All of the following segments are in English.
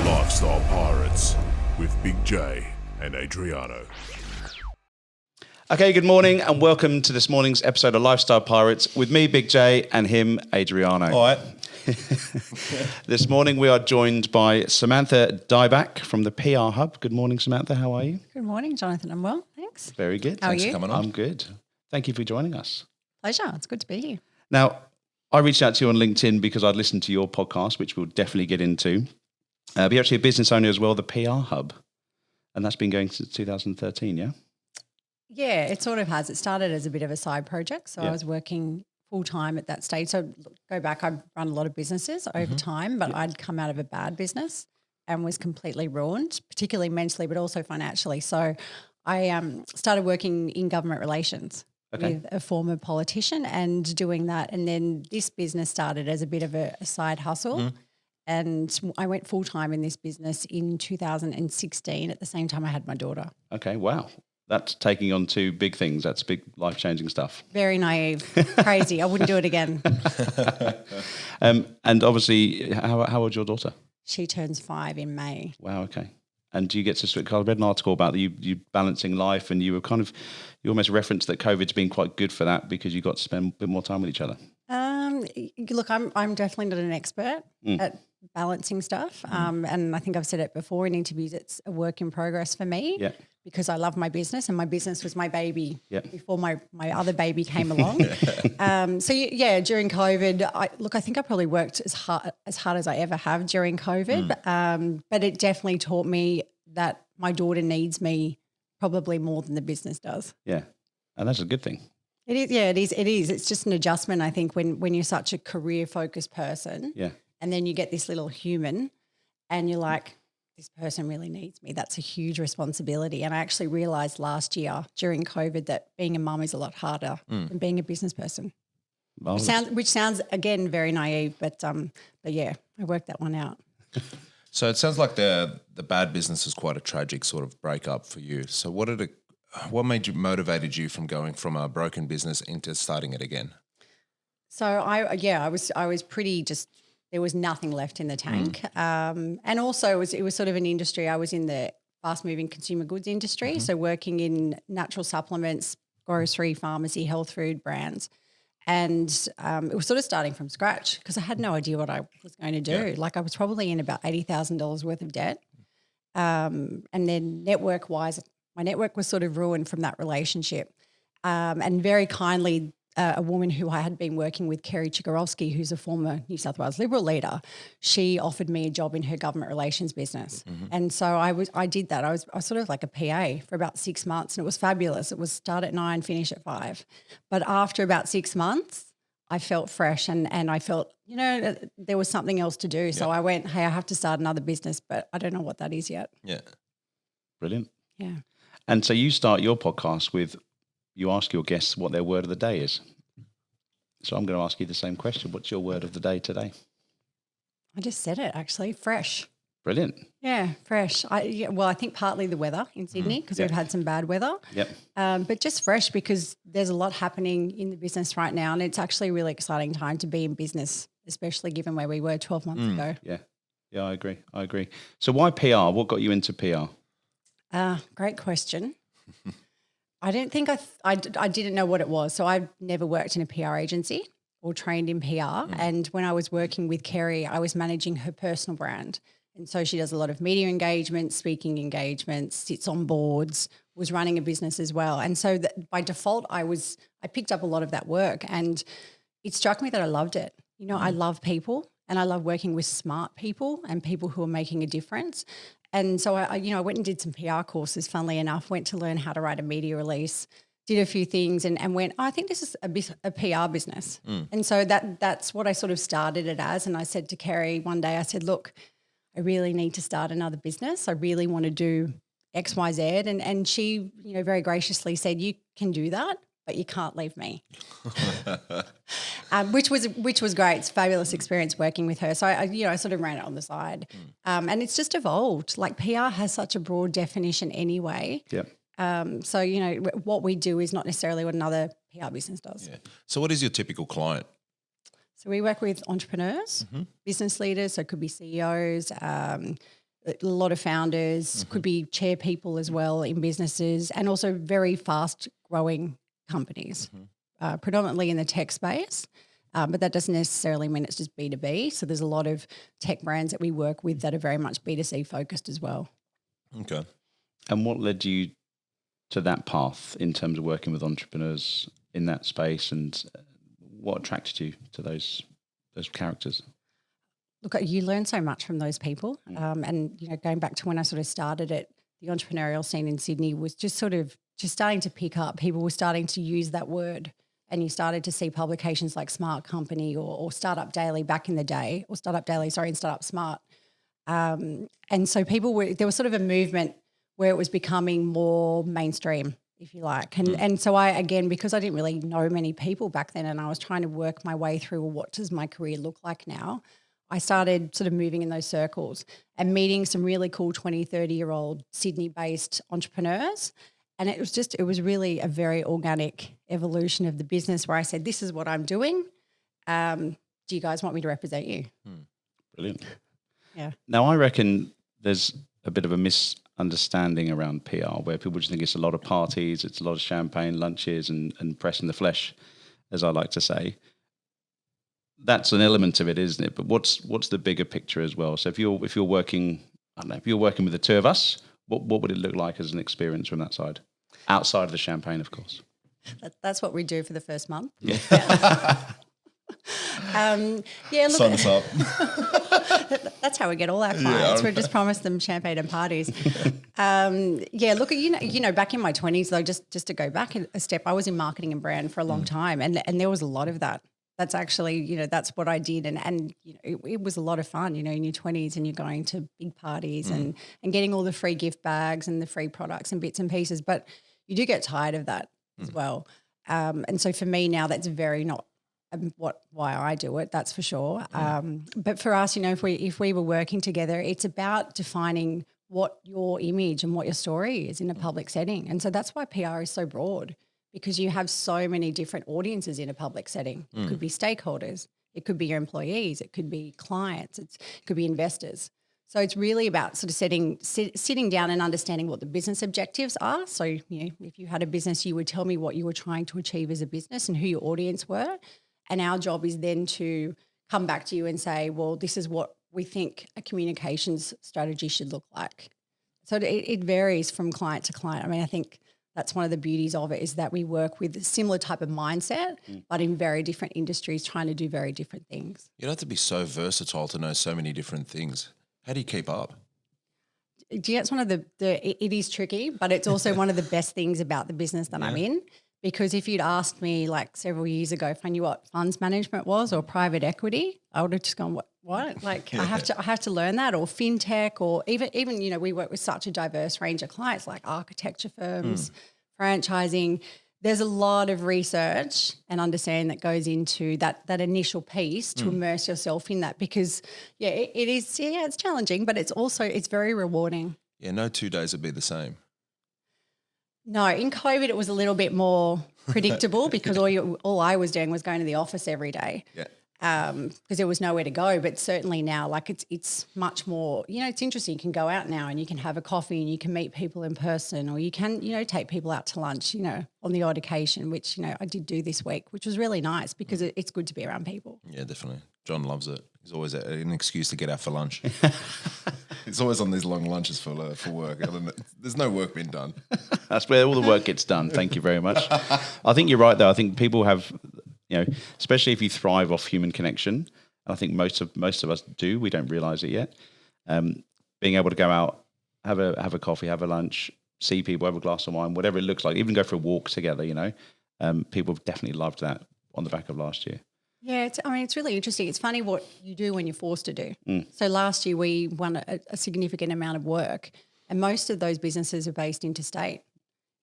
Lifestyle Pirates with Big J and Adriano. Okay, good morning and welcome to this morning's episode of Lifestyle Pirates with me, Big J, and him, Adriano. All right. This morning we are joined by Samantha Dybac from the PR Hub. Good morning, Samantha. How are you? Good morning, Jonathan. I'm well, thanks. Very good. How are Thanks you? for coming on. I'm good. Thank you for joining us. Pleasure. It's good to be here. Now, I reached out to you on LinkedIn because I'd listened to your podcast, which we'll definitely get into. But you're actually a business owner as well, the PR Hub. And that's been going since 2013, yeah? Yeah, it sort of has. It started as a bit of a side project. So Yeah. I was working full-time at that stage. So go back, I've run a lot of businesses over time, but I'd come out of a bad business and was completely ruined, particularly mentally, but also financially. So I started working in government relations with a former politician and doing that. And then this business started as a bit of a side hustle. And I went full-time in this business in 2016 at the same time I had my daughter. Okay, wow. That's taking on two big things. That's big life-changing stuff. Very naive, crazy. I wouldn't do it again. And obviously, how old's your daughter? She turns 5 in May. Wow, okay. And do you get to, I read an article about you balancing life, and you almost referenced that COVID's been quite good for that because you got to spend a bit more time with each other. Look, I'm definitely not an expert at balancing stuff. And I think I've said it before in interviews, it's a work in progress for me because I love my business and my business was my baby before my other baby came along. During COVID, I think I probably worked as hard as I ever have during COVID. But it definitely taught me that my daughter needs me probably more than the business does. Yeah, and that's a good thing. It is, yeah, it is. It's just an adjustment, I think, when you're such a career-focused person and then you get this little human and you're like, this person really needs me. That's a huge responsibility. And I actually realised last year during COVID that being a mum is a lot harder than being a business person, which sounds, again, very naive, but yeah, I worked that one out. So it sounds like the bad business is quite a tragic sort of breakup for you. So what motivated you from going from a broken business into starting it again? So I was pretty just, there was nothing left in the tank. And also it was sort of an industry. I was in the fast moving consumer goods industry. So working in natural supplements, grocery, pharmacy, health food brands. And it was sort of starting from scratch because I had no idea what I was going to do. Yeah. Like I was probably in about $80,000 worth of debt. And then network wise, my network was sort of ruined from that relationship. And very kindly, a woman who I had been working with, Kerry Chigorowski, who's a former New South Wales Liberal leader, she offered me a job in her government relations business. And so I did that. I was sort of like a PA for about 6 months and it was fabulous. It was start at 9, finish at 5. But after about 6 months, I felt fresh and I felt, there was something else to do. So I went, hey, I have to start another business, but I don't know what that is yet. Yeah. Brilliant. Yeah. And so you start your podcast with, you ask your guests what their word of the day is. So I'm going to ask you the same question. What's your word of the day today? I just said it actually, fresh. Brilliant. Yeah, fresh. I think partly the weather in Sydney because we've had some bad weather. Yep. But just fresh because there's a lot happening in the business right now and it's actually a really exciting time to be in business, especially given where we were 12 months ago. Yeah. Yeah, I agree. So why PR? What got you into PR? Great question. I don't think I didn't know what it was. So I've never worked in a PR agency or trained in PR. And when I was working with Kerry, I was managing her personal brand. And so she does a lot of media engagements, speaking engagements, sits on boards, was running a business as well. And so by default, I picked up a lot of that work and it struck me that I loved it. I love people and I love working with smart people and people who are making a difference. And so I went and did some PR courses, funnily enough, went to learn how to write a media release, did a few things and went, I think this is a PR business. And so that's what I sort of started it as. And I said to Kerry one day, I said, look, I really need to start another business. I really want to do X, Y, Z. And she, very graciously said, you can do that, but you can't leave me. Which was great. It's a fabulous experience working with her. So I sort of ran it on the side. And it's just evolved. Like PR has such a broad definition anyway. Yep. So, what we do is not necessarily what another PR business does. Yeah. So what is your typical client? So we work with entrepreneurs, business leaders, so it could be CEOs, a lot of founders, could be chair people as well in businesses, and also very fast growing companies, predominantly in the tech space. But that doesn't necessarily mean it's just B2B. So there's a lot of tech brands that we work with that are very much B2C focused as well. Okay. And what led you to that path in terms of working with entrepreneurs in that space, and what attracted you to those characters? Look, you learn so much from those people. And, going back to when I sort of started it, the entrepreneurial scene in Sydney was just starting to pick up. People were starting to use that word, and you started to see publications like Smart Company or Startup Daily back in the day, or Startup Daily, and Startup Smart. And so there was sort of a movement where it was becoming more mainstream, if you like. And so because I didn't really know many people back then, and I was trying to work my way through, well, what does my career look like now? I started sort of moving in those circles and meeting some really cool 20, 30-year-old Sydney-based entrepreneurs. And it was really a very organic evolution of the business where I said, this is what I'm doing. Do you guys want me to represent you? Brilliant. Yeah. Now, I reckon there's a bit of a misunderstanding around PR where people just think it's a lot of parties, it's a lot of champagne, lunches and pressing the flesh, as I like to say. That's an element of it, isn't it? But what's the bigger picture as well? So if you're working, I don't know, if you're working with the two of us, what would it look like as an experience from that side? Outside of the champagne, of course. That's what we do for the first month. Yeah. Look, Sign us up. that's how we get all our clients. We just promise them champagne and parties. Look, back in my 20s, though, just to go back a step, I was in marketing and brand for a long time, and there was a lot of that. That's actually, that's what I did, and it was a lot of fun, in your 20s, and you're going to big parties and getting all the free gift bags and the free products and bits and pieces, but you do get tired of that as well. And so for me now, that's very not why I do it, that's for sure. But for us, if we were working together, it's about defining what your image and what your story is in a public setting. And so that's why PR is so broad, because you have so many different audiences in a public setting. It could be stakeholders, it could be your employees, it could be clients, it could be investors. So it's really about sort of sitting down and understanding what the business objectives are. So, if you had a business, you would tell me what you were trying to achieve as a business and who your audience were. And our job is then to come back to you and say, well, this is what we think a communications strategy should look like. So it varies from client to client. I mean, I think that's one of the beauties of it, is that we work with a similar type of mindset, but in very different industries trying to do very different things. You'd have to be so versatile to know so many different things. How do you keep up? Yeah, it's one of it is tricky, but it's also one of the best things about the business that I'm in. Because if you'd asked me like several years ago if I knew what funds management was or private equity, I would have just gone, what? Like I have to learn that, or fintech, or even we work with such a diverse range of clients like architecture firms, franchising. There's a lot of research and understanding that goes into that initial piece to immerse yourself in that, because it is it's challenging, but it's very rewarding. Yeah, no 2 days would be the same. No, in COVID it was a little bit more predictable because all I was doing was going to the office every day. Yeah. Because there was nowhere to go. But certainly now, like it's much more, it's interesting. You can go out now and you can have a coffee and you can meet people in person, or you can, take people out to lunch, on the odd occasion, which, I did do this week, which was really nice because it's good to be around people. Yeah, definitely. John loves it. He's always an excuse to get out for lunch. He's always on these long lunches for work. There's no work being done. That's where all the work gets done. Thank you very much. I think you're right, though. I think people have, especially if you thrive off human connection, and I think most of us do. We don't realise it yet. Being able to go out, have a coffee, have a lunch, see people, have a glass of wine, whatever it looks like, even go for a walk together. People have definitely loved that on the back of last year. Yeah, it's really interesting. It's funny what you do when you're forced to do. So last year we won a significant amount of work, and most of those businesses are based interstate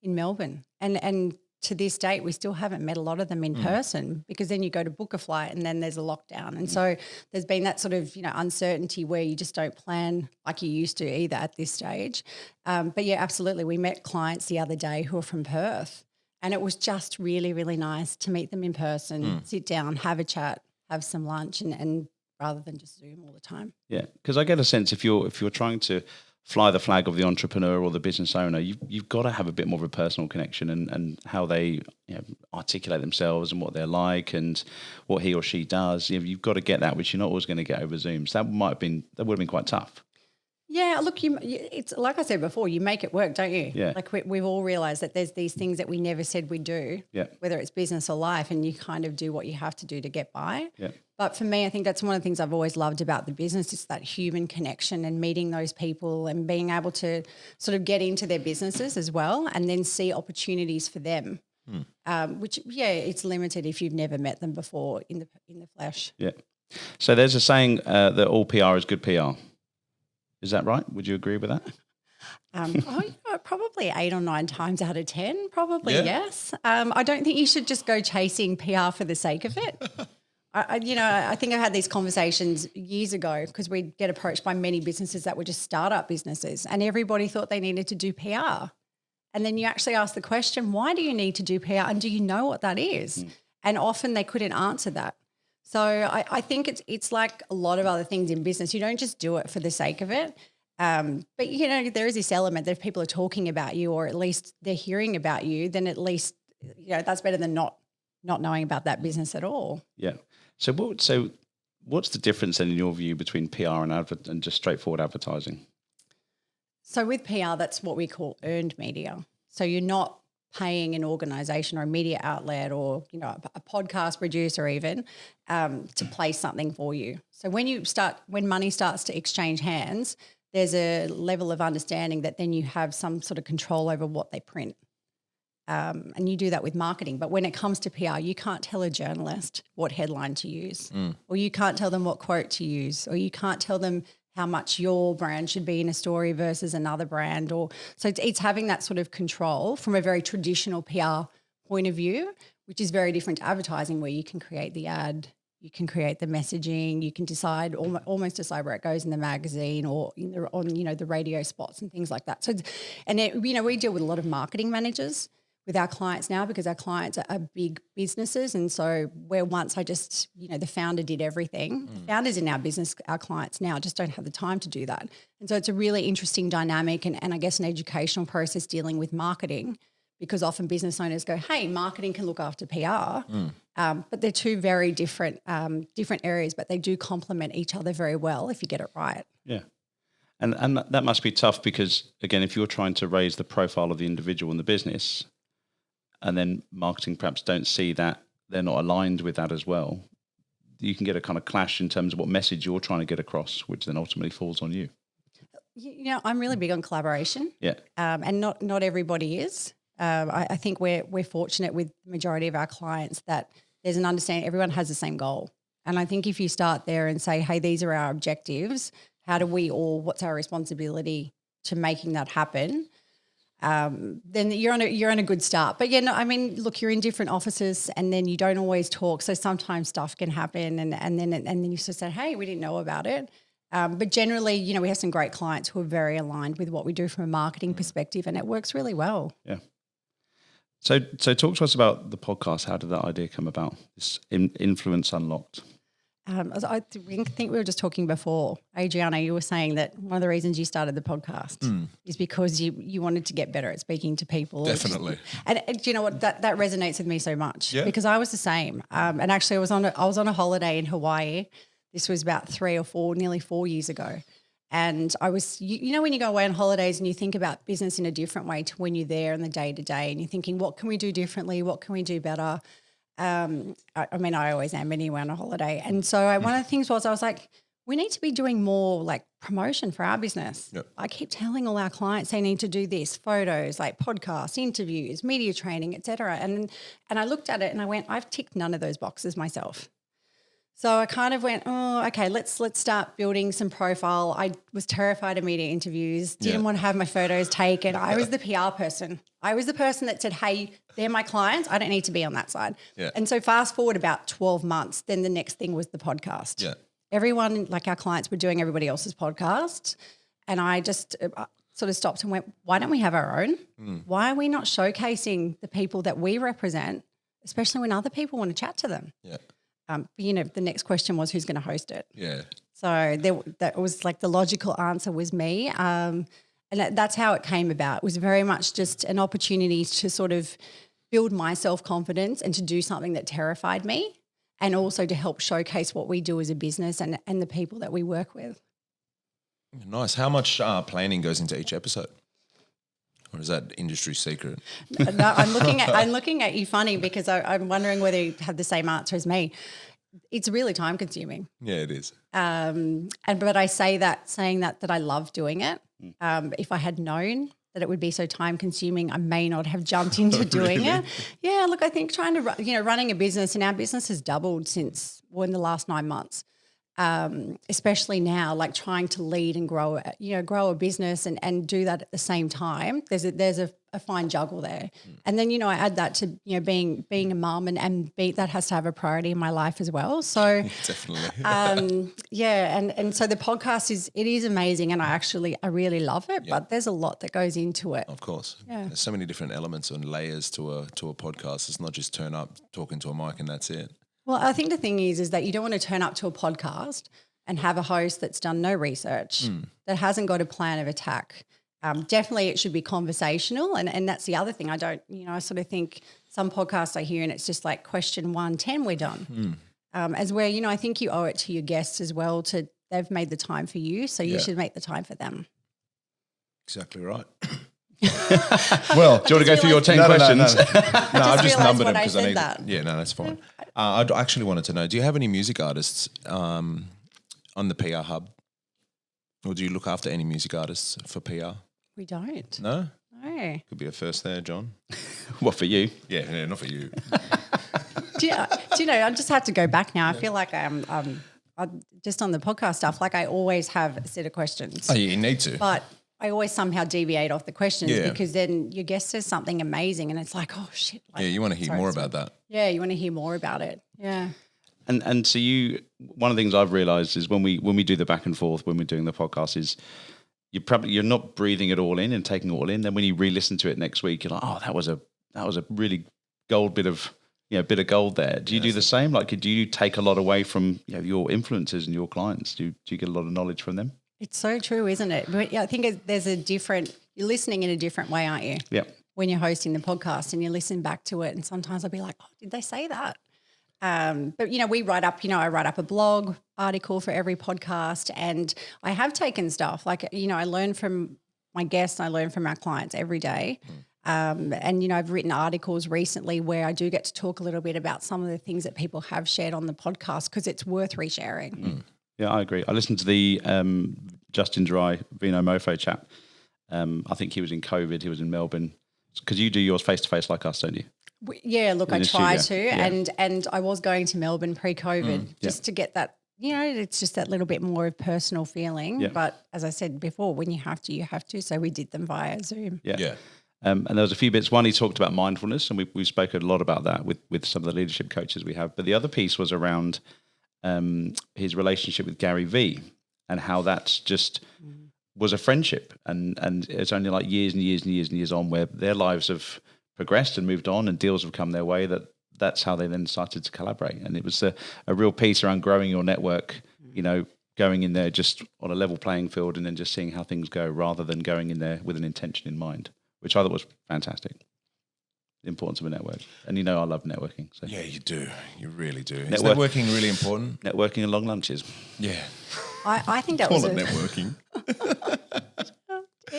in Melbourne. And to this date, we still haven't met a lot of them in person, because then you go to book a flight and then there's a lockdown. And so there's been that sort of, uncertainty where you just don't plan like you used to either at this stage. But yeah, absolutely. We met clients the other day who are from Perth, and it was just really, really nice to meet them in person, sit down, have a chat, have some lunch and rather than just Zoom all the time. Yeah, because I get a sense if you're trying to fly the flag of the entrepreneur or the business owner, you've got to have a bit more of a personal connection and how they articulate themselves and what they're like and what he or she does. You've got to get that, which you're not always going to get over Zoom. So that would have been quite tough. Yeah, look, it's like I said before, you make it work, don't you? Yeah. Like we've all realised that there's these things that we never said we'd do, whether it's business or life, and you kind of do what you have to do to get by. Yeah. But for me, I think that's one of the things I've always loved about the business is that human connection and meeting those people and being able to sort of get into their businesses as well and then see opportunities for them, which, it's limited if you've never met them before in the flesh. Yeah. So there's a saying that all PR is good PR. Is that right? Would you agree with that? Probably 8 or 9 times out of 10, probably yes. I don't think you should just go chasing PR for the sake of it. I think I had these conversations years ago because we'd get approached by many businesses that were just startup businesses and everybody thought they needed to do PR. And then you actually ask the question, why do you need to do PR and do you know what that is? And often they couldn't answer that. So I think it's like a lot of other things in business. You don't just do it for the sake of it. But, there is this element that if people are talking about you or at least they're hearing about you, then at least, that's better than not knowing about that business at all. Yeah. So what's the difference then in your view between PR and just straightforward advertising? So with PR, that's what we call earned media. So you're not paying an organisation or a media outlet or, a podcast producer even to place something for you. So when money starts to exchange hands, there's a level of understanding that then you have some sort of control over what they print. And you do that with marketing. But when it comes to PR, you can't tell a journalist what headline to use or you can't tell them what quote to use or you can't tell them how much your brand should be in a story versus another brand. So it's having that sort of control from a very traditional PR point of view, which is very different to advertising where you can create the ad, you can create the messaging, you can decide almost decide where it goes in the magazine or on the radio spots and things like that. So, we deal with a lot of marketing managers with our clients now because our clients are big businesses. And so where once I just, the founder did everything, founders in our business, our clients now just don't have the time to do that. And so it's a really interesting dynamic and I guess an educational process dealing with marketing because often business owners go, hey, marketing can look after PR. But they're two very different areas, but they do complement each other very well if you get it right. Yeah. And that must be tough because, again, if you're trying to raise the profile of the individual in the business, and then marketing perhaps don't see that, they're not aligned with that as well, you can get a kind of clash in terms of what message you're trying to get across, which then ultimately falls on you. I'm really big on collaboration. Yeah. And not everybody is. I think we're fortunate with the majority of our clients that there's an understanding everyone has the same goal. And I think if you start there and say, hey, these are our objectives, what's our responsibility to making that happen? Then you're on a good start. But look, you're in different offices and then you don't always talk. So sometimes stuff can happen and then you sort of say, hey, we didn't know about it. But generally, we have some great clients who are very aligned with what we do from a marketing perspective and it works really well. Yeah. So talk to us about the podcast. How did that idea come about? This Influence Unlocked. I think we were just talking before, Adriana, you were saying that one of the reasons you started the podcast is because you wanted to get better at speaking to people. Definitely. And do you know what, that resonates with me so much because I was the same. And actually I was on a holiday in Hawaii. This was about nearly 4 years ago. And I was, when you go away on holidays and you think about business in a different way to when you're there in the day to day and you're thinking, what can we do differently? What can we do better? I always am anyway on a holiday. And so one of the things was I was like, we need to be doing more like promotion for our business. Yep. I keep telling all our clients they need to do this, photos, like podcasts, interviews, media training, et cetera. And I looked at it and I went, I've ticked none of those boxes myself. So I kind of went, oh, okay, let's start building some profile. I was terrified of media interviews, didn't want to have my photos taken. I was the PR person. I was the person that said, hey, they're my clients. I don't need to be on that side. Yeah. And so fast forward about 12 months, then the next thing was the podcast. Yeah. Everyone, like our clients, were doing everybody else's podcasts. And I just sort of stopped and went, why don't we have our own? Why are we not showcasing the people that we represent, especially when other people want to chat to them? Yeah. The next question was who's going to host it. Yeah. So that was like the logical answer was me. And that's how it came about. It was very much just an opportunity to sort of build my self-confidence and to do something that terrified me, and also to help showcase what we do as a business and the people that we work with. Nice. How much planning goes into each episode? Or is that industry secret? No, I'm looking at you funny because I'm wondering whether you have the same answer as me. It's really time consuming. Yeah, it is. But I saying that I love doing it. If I had known that it would be so time consuming, I may not have jumped into doing it. Yeah, look, I think running a business, and our business has doubled in the last 9 months. Especially now, like trying to lead and grow a business and do that at the same time. There's a fine juggle there. And then, I add that to, being a mum and that has to have a priority in my life as well. So definitely. And so the podcast is amazing, and I really love it, but there's a lot that goes into it. Of course. Yeah. There's so many different elements and layers to a podcast. It's not just turn up, talking to a mic and that's it. Well, I think the thing is that you don't want to turn up to a podcast and have a host that's done no research, that hasn't got a plan of attack. Definitely it should be conversational, and that's the other thing. I sort of think some podcasts I hear and it's just like question 110, we're done. As where, I think you owe it to your guests as well they've made the time for you, so you should make the time for them. Exactly right. Well, do you want to go through your 10 questions? No, I've just numbered them because I need that. Yeah, no, that's fine. I actually wanted to know, do you have any music artists on the PR Hub? Or do you look after any music artists for PR? We don't. No? No. Could be a first there, John. What, for you? Yeah, not for you. Do you know, I just have to go back now. I feel like I'm just on the podcast stuff, like I always have a set of questions. Oh, you need to. But I always somehow deviate off the questions, Yeah. because then your guest says something amazing and it's like, oh, shit. Like, Yeah, you want to hear more about that. Yeah, you want to hear more about it. Yeah. And so one of the things I've realised is when we do the back and forth, when we're doing the podcast, is you're not breathing it all in and taking it all in. Then when you re-listen to it next week, you're like, oh, that was a really gold bit of gold there. Do you do the same? Like, do you take a lot away from your influencers and your clients? Do you get a lot of knowledge from them? It's so true, isn't it? But I think you're listening in a different way, aren't you? Yeah. When you're hosting the podcast and you listen back to it, and sometimes I'll be like, oh, did they say that? But we write up, I write up a blog article for every podcast, and I have taken stuff like, I learn from my guests, I learn from our clients every day. And, I've written articles recently where I do get to talk a little bit about some of the things that people have shared on the podcast, because it's worth resharing. Yeah, I agree. I listened to the Justin Dry Vino Mofo chap. I think he was in COVID. He was in Melbourne. Because you do yours face-to-face like us, don't you? Yeah, look, I try studio. to. Yeah. And I was going to Melbourne pre-COVID just to get that, it's just that little bit more of personal feeling. Yeah. But as I said before, when you have to, you have to. So we did them via Zoom. Yeah. And there was a few bits. One, he talked about mindfulness, and we've spoken a lot about that with some of the leadership coaches we have. But the other piece was around his relationship with Gary Vee, and how that's just was a friendship, and it's only like years and years and years and years on where their lives have progressed and moved on and deals have come their way, that's how they then started to collaborate. And it was a real piece around growing your network, going in there just on a level playing field and then just seeing how things go, rather than going in there with an intention in mind, which I thought was fantastic. The importance of a network. And I love networking. So. Yeah, you do. You really do. Is networking really important? Networking and long lunches. Yeah. I think that Call was it networking.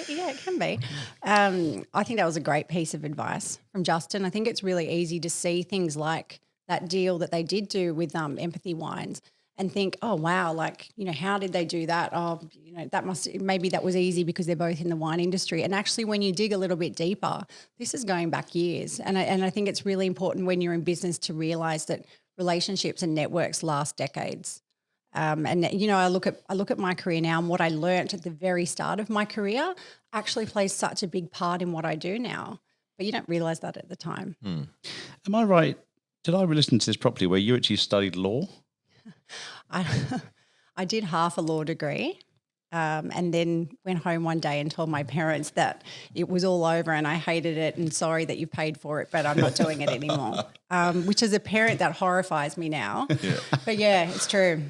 Yeah, it can be. I think that was a great piece of advice from Justin. I think it's really easy to see things like that deal that they did do with Empathy Wines and think, oh, wow, how did they do that? Oh, maybe that was easy because they're both in the wine industry. And actually, when you dig a little bit deeper, this is going back years. And I think it's really important when you're in business to realise that relationships and networks last decades. I look at my career now, and what I learnt at the very start of my career actually plays such a big part in what I do now. But you don't realise that at the time. Am I right? Did I listen to this properly, where you actually studied law? I did half a law degree, and then went home one day and told my parents that it was all over and I hated it and sorry that you paid for it, but I'm not doing it anymore. Which as a parent, that horrifies me now. Yeah. But yeah, it's true.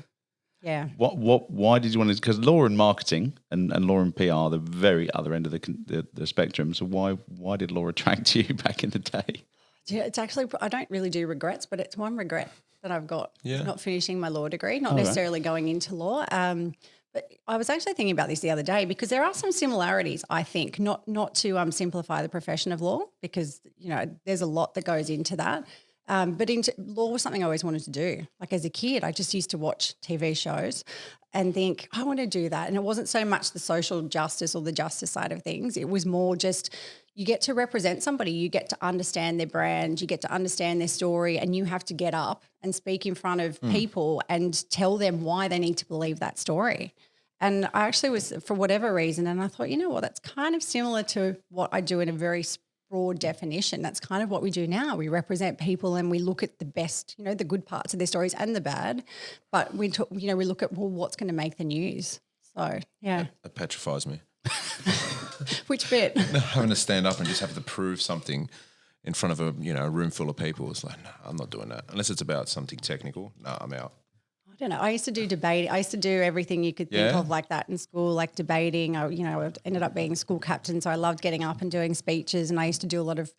Yeah. Why did you want to? Because law and marketing and law and PR are the very other end of the spectrum. So why did law attract you back in the day? Yeah, it's actually, I don't really do regrets, but it's one regret that I've got. Yeah. Not finishing my law degree, not necessarily going into law. But I was actually thinking about this the other day because there are some similarities, I think, not to simplify the profession of law because, there's a lot that goes into that. But law was something I always wanted to do. Like as a kid, I just used to watch TV shows and think, I want to do that. And it wasn't so much the social justice or the justice side of things. It was more just you get to represent somebody, you get to understand their brand, you get to understand their story, and you have to get up and speak in front of people and tell them why they need to believe that story. And I actually was, for whatever reason, and I thought, you know what, that's kind of similar to what I do in a very broad definition. That's kind of what we do now. We represent people and we look at the best, the good parts of their stories and the bad, but we look at, well, what's going to make the news. So, yeah. That petrifies me. Which bit? Having to stand up and just have to prove something in front of a room full of people. It's like, no, I'm not doing that. Unless it's about something technical. No, I'm out. I don't know. I used to do debate. I used to do everything you could think of like that in school, like debating. I ended up being school captain, so I loved getting up and doing speeches. And I used to do a lot of,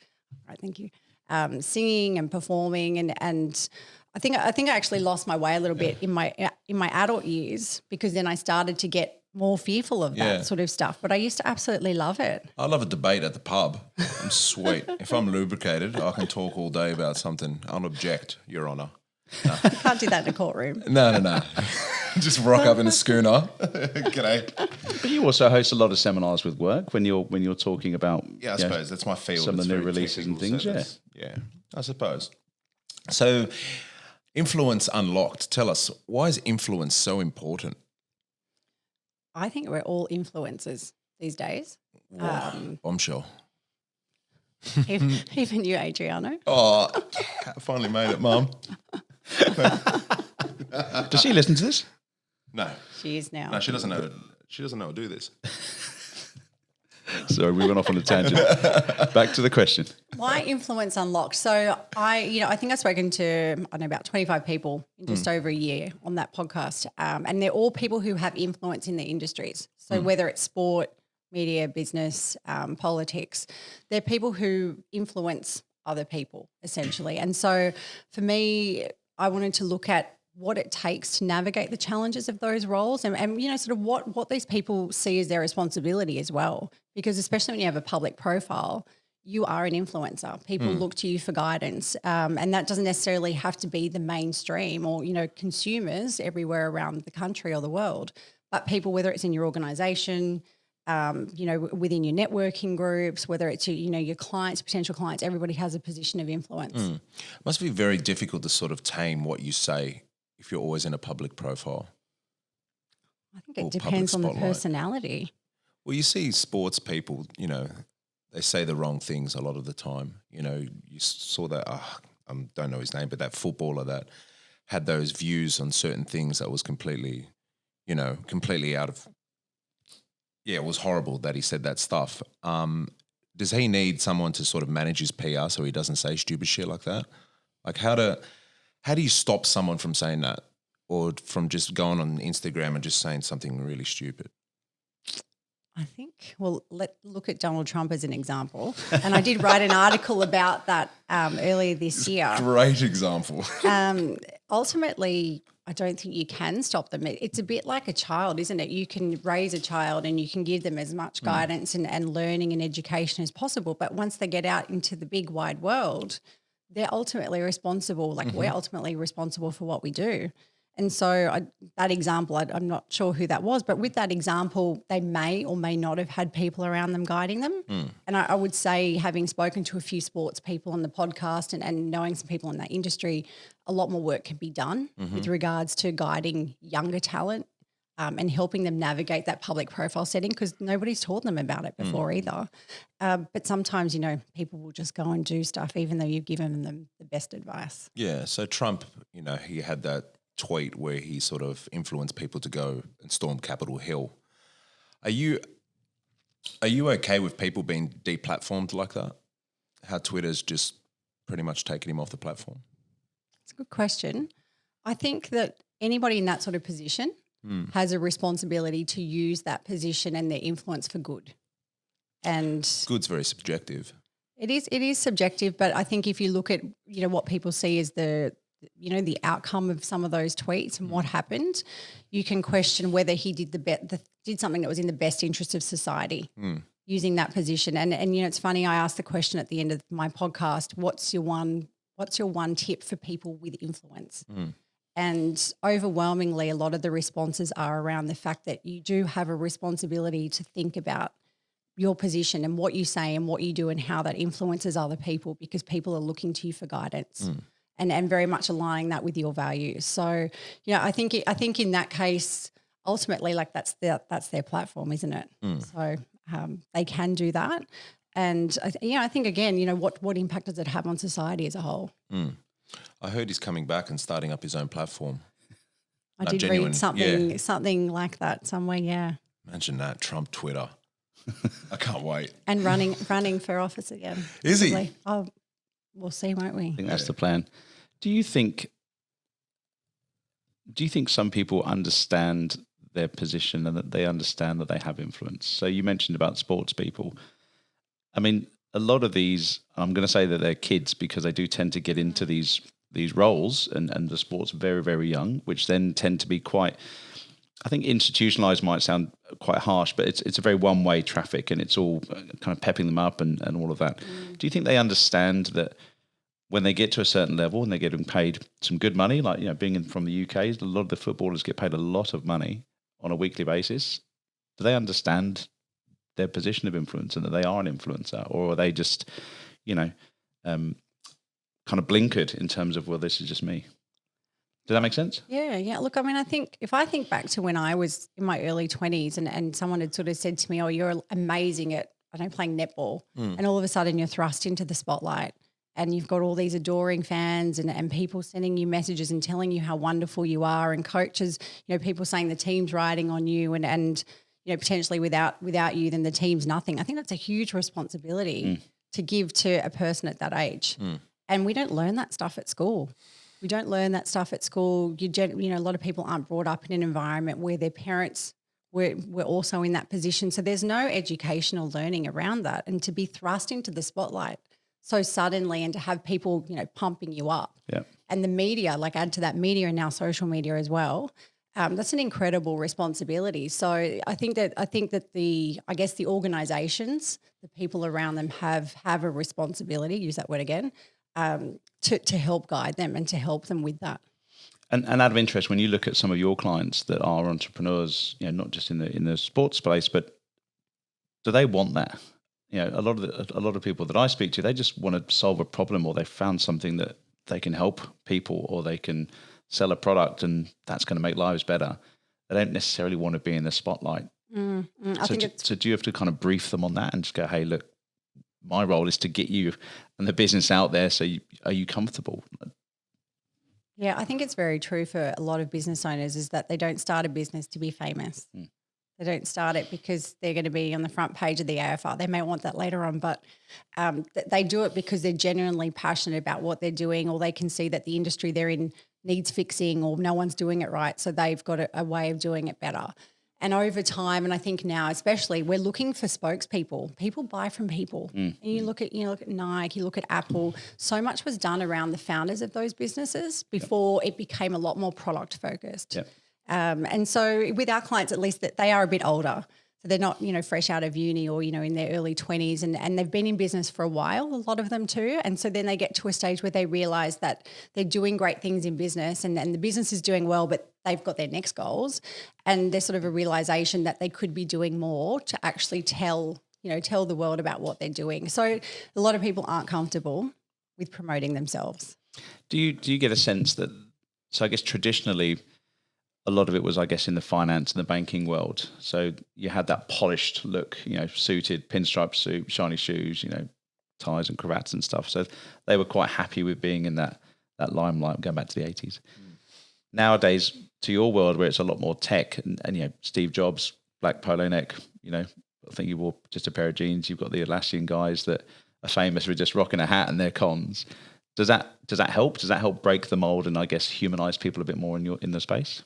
singing and performing. And I think I actually lost my way a little bit in my adult years because then I started to get more fearful of that sort of stuff. But I used to absolutely love it. I love a debate at the pub. I'm sweet. If I'm lubricated, I can talk all day about something. I'll object, Your Honour. No. You can't do that in a courtroom. No. Just rock up in a schooner. G'day. But you also host a lot of seminars with work when you're talking about I suppose that's my field. Some of the new releases and things. Yeah, I suppose. So, influence unlocked. Tell us, why is influence so important? I think we're all influencers these days. Bombshell. Even you, Adriano. Oh, I finally made it, Mum. Does she listen to this? No. She is now. No, she doesn't know. She doesn't know how to do this. Sorry, we went off on a tangent. Back to the question. Why influence unlocked? So I think I've spoken to about 25 people in just over a year on that podcast, and they're all people who have influence in their industries. So whether it's sport, media, business, politics, they're people who influence other people essentially. And so for me, I wanted to look at what it takes to navigate the challenges of those roles and sort of what these people see as their responsibility as well. Because especially when you have a public profile, you are an influencer. People look to you for guidance, and that doesn't necessarily have to be the mainstream or, consumers everywhere around the country or the world, but people, whether it's in your organisation, within your networking groups, whether it's your clients, potential clients, everybody has a position of influence. It must be very difficult to sort of tame what you say if you're always in a public profile. I think it depends on the personality. Well, you see sports people, they say the wrong things a lot of the time. You saw that, I don't know his name, but that footballer that had those views on certain things that was completely out of, it was horrible that he said that stuff. Does he need someone to sort of manage his PR so he doesn't say stupid shit like that? Like how do you stop someone from saying that or from just going on Instagram and just saying something really stupid? I think, let's look at Donald Trump as an example. And I did write an article about that earlier this year. Great example. Ultimately, I don't think you can stop them. It's a bit like a child, isn't it? You can raise a child and you can give them as much guidance and learning and education as possible. But once they get out into the big wide world, they're ultimately responsible. We're ultimately responsible for what we do. And so that example, I'm not sure who that was, but with that example, they may or may not have had people around them guiding them. And I would say, having spoken to a few sports people on the podcast and knowing some people in that industry, a lot more work can be done with regards to guiding younger talent and helping them navigate that public profile setting, because nobody's taught them about it before either. But sometimes, people will just go and do stuff even though you've given them the best advice. Yeah, so Trump, he had that tweet where he sort of influenced people to go and storm Capitol Hill. Are you okay with people being deplatformed like that? How Twitter's just pretty much taken him off the platform? It's a good question. I think that anybody in that sort of position has a responsibility to use that position and their influence for good. And Good's very subjective. it is subjective, but I think if you look at, what people see as the outcome of some of those tweets and what happened, you can question whether he did did something that was in the best interest of society using that position. And it's funny, I asked the question at the end of my podcast, what's your one tip for people with influence? And overwhelmingly, a lot of the responses are around the fact that you do have a responsibility to think about your position and what you say and what you do and how that influences other people, because people are looking to you for guidance and very much aligning that with your values. So, I think in that case, ultimately, like that's their platform, isn't it? So they can do that. And I think again, what impact does it have on society as a whole? I heard he's coming back and starting up his own platform. I did read something like that somewhere. Yeah. Imagine that, Trump Twitter. I can't wait. And running for office again. Is he? Probably. Oh, we'll see, won't we? I think that's the plan. Do you think some people understand their position and that they understand that they have influence? So you mentioned about sports people. I mean, a lot of these, I'm going to say that they're kids because they do tend to get into these roles and the sports very, very young, which then tend to be quite, I think institutionalized might sound quite harsh, but it's a very one-way traffic and it's all kind of pepping them up and all of that. Do you think they understand that when they get to a certain level and they're getting paid some good money, like, being from the UK, a lot of the footballers get paid a lot of money on a weekly basis. Do they understand their position of influence and that they are an influencer, or are they just, kind of blinkered in terms of, well, this is just me? Does that make sense? Yeah. Look, I mean, I think if I think back to when I was in my early 20s and someone had sort of said to me, oh, you're amazing at, playing netball, and all of a sudden you're thrust into the spotlight and you've got all these adoring fans and people sending you messages and telling you how wonderful you are, and coaches, people saying the team's riding on you and potentially without you, then the team's nothing. I think that's a huge responsibility to give to a person at that age. And we don't learn that stuff at school. We don't learn that stuff at school. A lot of people aren't brought up in an environment where their parents were also in that position. So there's no educational learning around that. And to be thrust into the spotlight so suddenly and to have people, pumping you up. Yeah. And the media, like add to that media and now social media as well, that's an incredible responsibility. So I think that the organisations, the people around them have a responsibility, use that word again, to help guide them and to help them with that. And out of interest, when you look at some of your clients that are entrepreneurs, not just in the sports space, but do they want that? A lot of people that I speak to, they just want to solve a problem, or they found something that they can help people, or they can sell a product and that's going to make lives better. They don't necessarily want to be in the spotlight. So do you have to kind of brief them on that and just go, hey, look, my role is to get you and the business out there. So are you comfortable? Yeah, I think it's very true for a lot of business owners is that they don't start a business to be famous. They don't start it because they're going to be on the front page of the AFR. They may want that later on, but they do it because they're genuinely passionate about what they're doing, or they can see that the industry they're in needs fixing or no one's doing it right. So they've got a way of doing it better. And over time, and I think now especially, we're looking for spokespeople. People buy from people. And you look at Nike, you look at Apple. So much was done around the founders of those businesses before it became a lot more product focused. Yep. And so with our clients, at least, that they are a bit older. So they're not, fresh out of uni or, in their early 20s and they've been in business for a while, a lot of them too. And so then they get to a stage where they realise that they're doing great things in business and the business is doing well, but they've got their next goals. And there's sort of a realisation that they could be doing more to actually tell the world about what they're doing. So a lot of people aren't comfortable with promoting themselves. Do you get a sense that, so I guess traditionally, a lot of it was, I guess, in the finance and the banking world. So you had that polished look, suited, pinstripe suit, shiny shoes, ties and cravats and stuff. So they were quite happy with being in that limelight, going back to the 80s. Nowadays, to your world where it's a lot more tech and Steve Jobs, black polo neck, You know, I think you wore just a pair of jeans. You've got the Atlassian guys that are famous for just rocking a hat and their cons. Does that help? Does that help break the mold and I guess humanize people a bit more in the space?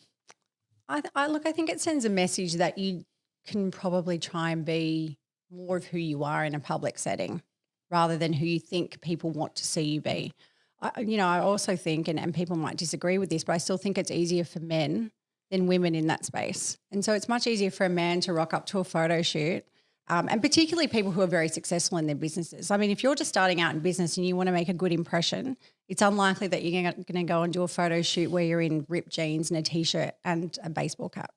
I think it sends a message that you can probably try and be more of who you are in a public setting rather than who you think people want to see you be. I also think, and people might disagree with this, but I still think it's easier for men than women in that space. And so it's much easier for a man to rock up to a photo shoot, and particularly people who are very successful in their businesses. I mean, if you're just starting out in business and you want to make a good impression, it's unlikely that you're going to go and do a photo shoot where you're in ripped jeans and a T-shirt and a baseball cap.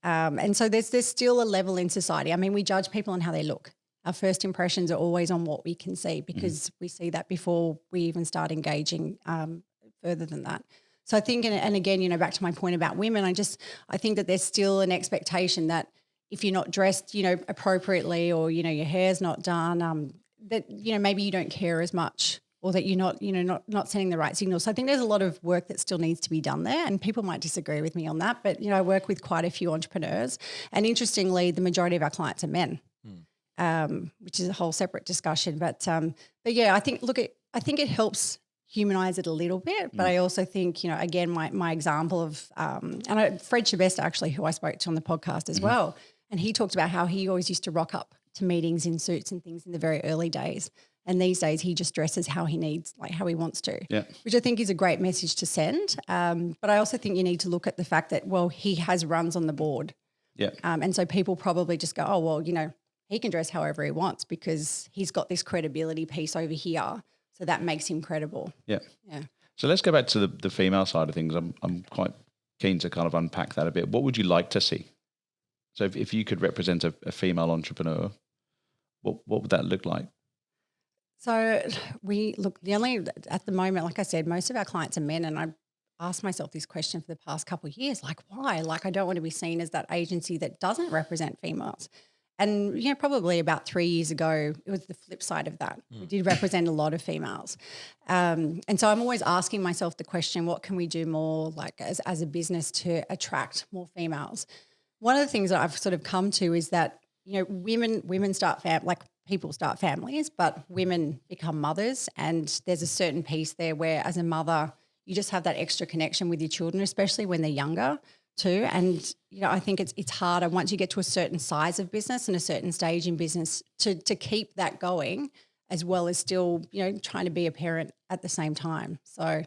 And so there's still a level in society. I mean, we judge people on how they look. Our first impressions are always on what we can see because we see that before we even start engaging further than that. So I think, and again, back to my point about women, I think that there's still an expectation that if you're not dressed, appropriately or, your hair's not done, that, maybe you don't care as much or that you're not, not sending the right signals. So I think there's a lot of work that still needs to be done there and people might disagree with me on that. But, I work with quite a few entrepreneurs and interestingly, the majority of our clients are men, which is a whole separate discussion. But yeah, I think it helps humanize it a little bit, but I also think, again, my example of, Fred Shabesta actually, who I spoke to on the podcast as well, and he talked about how he always used to rock up to meetings in suits and things in the very early days. And these days he just dresses how he needs, like how he wants to, which I think is a great message to send. But I also think you need to look at the fact that, well, he has runs on the board. And so people probably just go, oh, well, he can dress however he wants because he's got this credibility piece over here. So that makes him credible. Yeah. So let's go back to the female side of things. I'm quite keen to kind of unpack that a bit. What would you like to see? So if you could represent a female entrepreneur, what would that look like? So at the moment, like I said, most of our clients are men, and I asked myself this question for the past couple of years, like why? Like I don't want to be seen as that agency that doesn't represent females. And, probably about 3 years ago, it was the flip side of that. We did represent a lot of females. And so I'm always asking myself the question, what can we do more like as a business to attract more females? One of the things that I've sort of come to is that, women start people start families, but women become mothers. And there's a certain piece there where as a mother, you just have that extra connection with your children, especially when they're younger too. And, I think it's harder once you get to a certain size of business and a certain stage in business to keep that going as well as still, trying to be a parent at the same time. So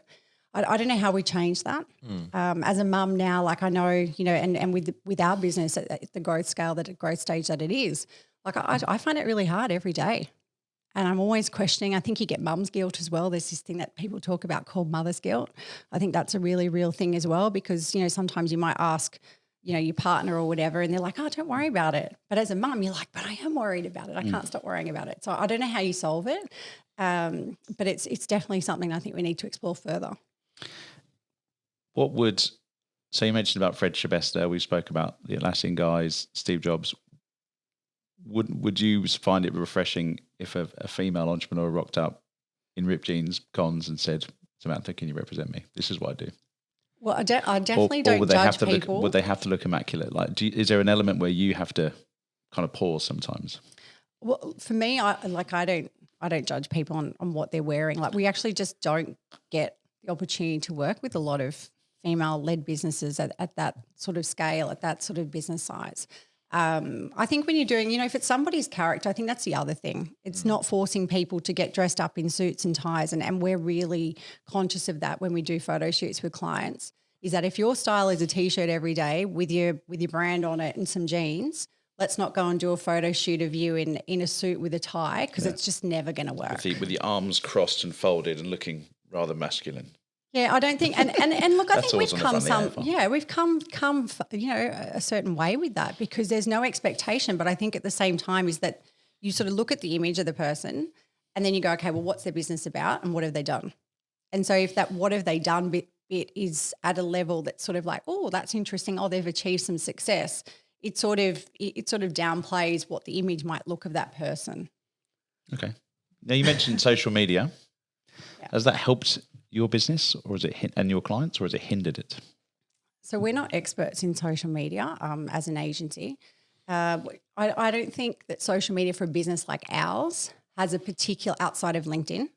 I don't know how we change that. As a mum now, like I know, and with our business at the growth stage that it is, like I find it really hard every day. And I'm always questioning. I think you get mum's guilt as well. There's this thing that people talk about called mother's guilt. I think that's a really real thing as well because, sometimes you might ask, your partner or whatever and they're like, oh, don't worry about it. But as a mum, you're like, but I am worried about it. I can't stop worrying about it. So I don't know how you solve it, but it's definitely something I think we need to explore further. So you mentioned about Fred Shabesta, we spoke about the Atlassian guys, Steve Jobs. Would you find it refreshing if a female entrepreneur rocked up in ripped jeans, cons, and said, Samantha, can you represent me? This is what I do. Well, I definitely don't judge people. Would they have to look immaculate? Like, is there an element where you have to kind of pause sometimes? Well, for me, I don't judge people on what they're wearing. Like, we actually just don't get the opportunity to work with a lot of female-led businesses at that sort of scale, at that sort of business size. I think when you're doing, if it's somebody's character, I think that's the other thing. It's not forcing people to get dressed up in suits and ties, and we're really conscious of that when we do photo shoots with clients, is that if your style is a T-shirt every day with your brand on it and some jeans, let's not go and do a photo shoot of you in a suit with a tie because it's just never going to work. With the arms crossed and folded and looking rather masculine. Yeah, I don't think, and look, I think we've come a certain way with that because there's no expectation. But I think at the same time is that you sort of look at the image of the person and then you go, okay, well, what's their business about and what have they done? And so if that what have they done bit is at a level that's sort of like, oh, that's interesting. Oh, they've achieved some success. It sort of downplays what the image might look of that person. Okay. Now you mentioned social media. Yeah. Has that helped your business or is it and your clients or has it hindered it? So we're not experts in social media as an agency. I don't think that social media for a business like ours has a particular outside of LinkedIn,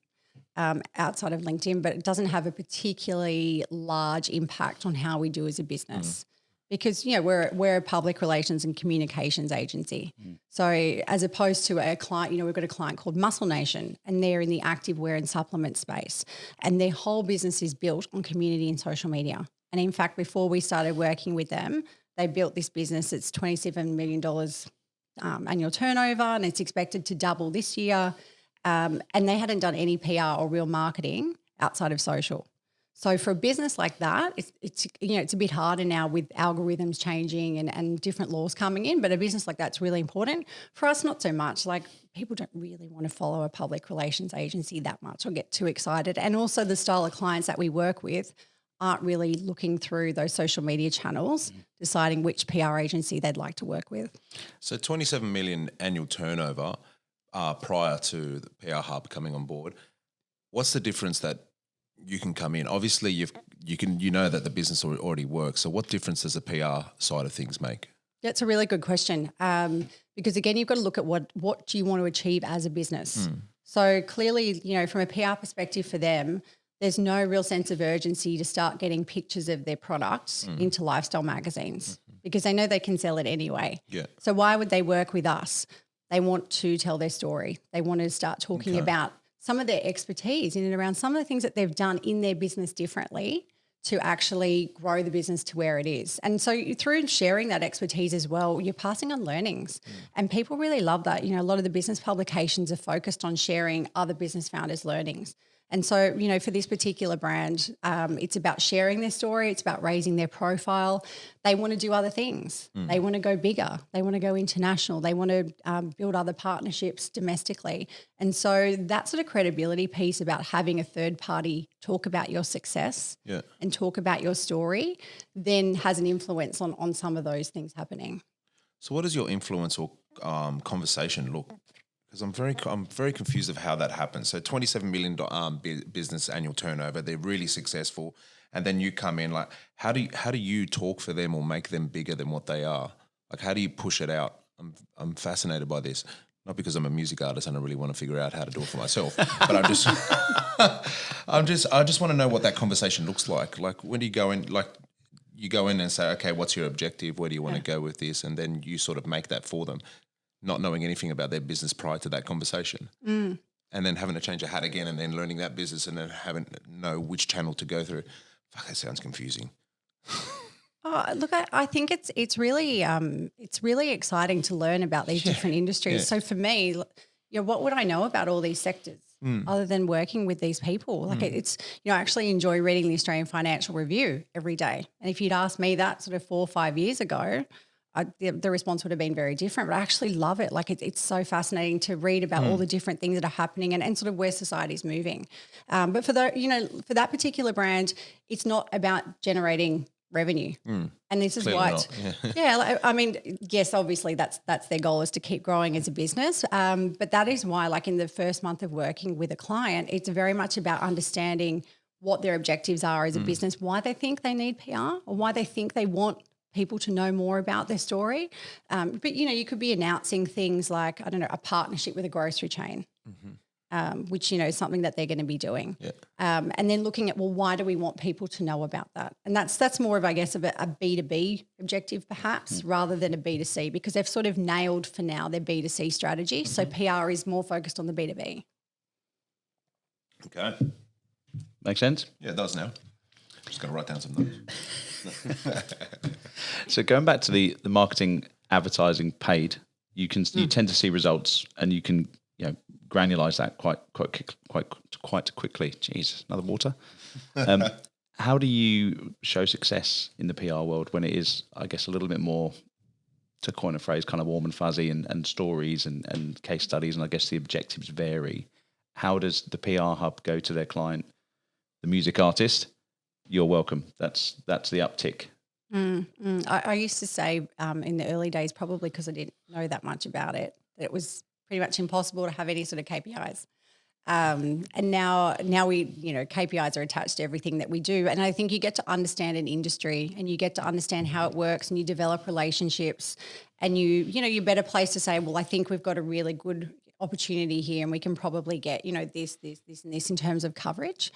but it doesn't have a particularly large impact on how we do as a business. Because, we're a public relations and communications agency. So as opposed to a client, we've got a client called Muscle Nation, and they're in the active wear and supplement space. And their whole business is built on community and social media. And in fact, before we started working with them, they built this business. It's $27 million annual turnover, and it's expected to double this year. And they hadn't done any PR or real marketing outside of social. So for a business like that, it's a bit harder now with algorithms changing and different laws coming in, but a business like that's really important. For us, not so much. Like, people don't really want to follow a public relations agency that much or get too excited. And also the style of clients that we work with aren't really looking through those social media channels, deciding which PR agency they'd like to work with. So 27 million annual turnover prior to the PR Hub coming on board. What's the difference that you can come in? Obviously, you know that the business already works. So what difference does the PR side of things make? That's a really good question, because again, you've got to look at what do you want to achieve as a business. So clearly, from a PR perspective for them, there's no real sense of urgency to start getting pictures of their products into lifestyle magazines because they know they can sell it anyway. Yeah. So why would they work with us? They want to tell their story. They want to start talking about some of their expertise in and around some of the things that they've done in their business differently to actually grow the business to where it is. And so through sharing that expertise as well, you're passing on learnings. And people really love that. A lot of the business publications are focused on sharing other business founders' learnings. And so, for this particular brand, it's about sharing their story. It's about raising their profile. They want to do other things. They want to go bigger. They want to go international. They want to build other partnerships domestically. And so that sort of credibility piece about having a third party talk about your success and talk about your story then has an influence on some of those things happening. So what does your influence or conversation look? Because I'm very confused of how that happens. So $27 million business annual turnover, they're really successful, and then you come in. Like, how do you talk for them or make them bigger than what they are? Like, how do you push it out? I'm fascinated by this. Not because I'm a music artist and I really want to figure out how to do it for myself, but I just want to know what that conversation looks like. Like, when do you go in? Like, you go in and say, okay, what's your objective? Where do you want to go with this? And then you sort of make that for them, not knowing anything about their business prior to that conversation. And then having to change a hat again and then learning that business and then having to know which channel to go through. Fuck, that sounds confusing. Look, I think it's really exciting to learn about these different industries. Yeah. So for me, what would I know about all these sectors other than working with these people? Like it's, I actually enjoy reading the Australian Financial Review every day. And if you'd asked me that sort of 4 or 5 years ago, the response would have been very different, but I actually love it. Like it's so fascinating to read about all the different things that are happening and sort of where society's moving. But for for that particular brand, it's not about generating revenue. And this is Clearly why, not. yes, obviously that's their goal is to keep growing as a business. But that is why, like in the first month of working with a client, it's very much about understanding what their objectives are as a business, why they think they need PR or why they think they want people to know more about their story. But, you could be announcing things like, I don't know, a partnership with a grocery chain, which, is something that they're going to be doing. Yeah. And then looking at, well, why do we want people to know about that? And that's more of, I guess, of a B2B objective perhaps rather than a B2C, because they've sort of nailed for now their B2C strategy. So PR is more focused on the B2B. Okay. Make sense? Yeah, it does now. Just going to write down some notes. So going back to the marketing, advertising paid, you tend to see results, and you can granularize that quite quickly. Jeez, another water. How do you show success in the PR world when it is, I guess, a little bit more, to coin a phrase, kind of warm and fuzzy and stories and case studies, and I guess the objectives vary? How does the PR hub go to their client, the music artist? You're welcome. That's the uptick. I used to say in the early days, probably because I didn't know that much about it, that it was pretty much impossible to have any sort of KPIs. And now we, KPIs are attached to everything that we do. And I think you get to understand an industry and you get to understand how it works and you develop relationships and you're better placed to say, well, I think we've got a really good opportunity here and we can probably get, this and this in terms of coverage.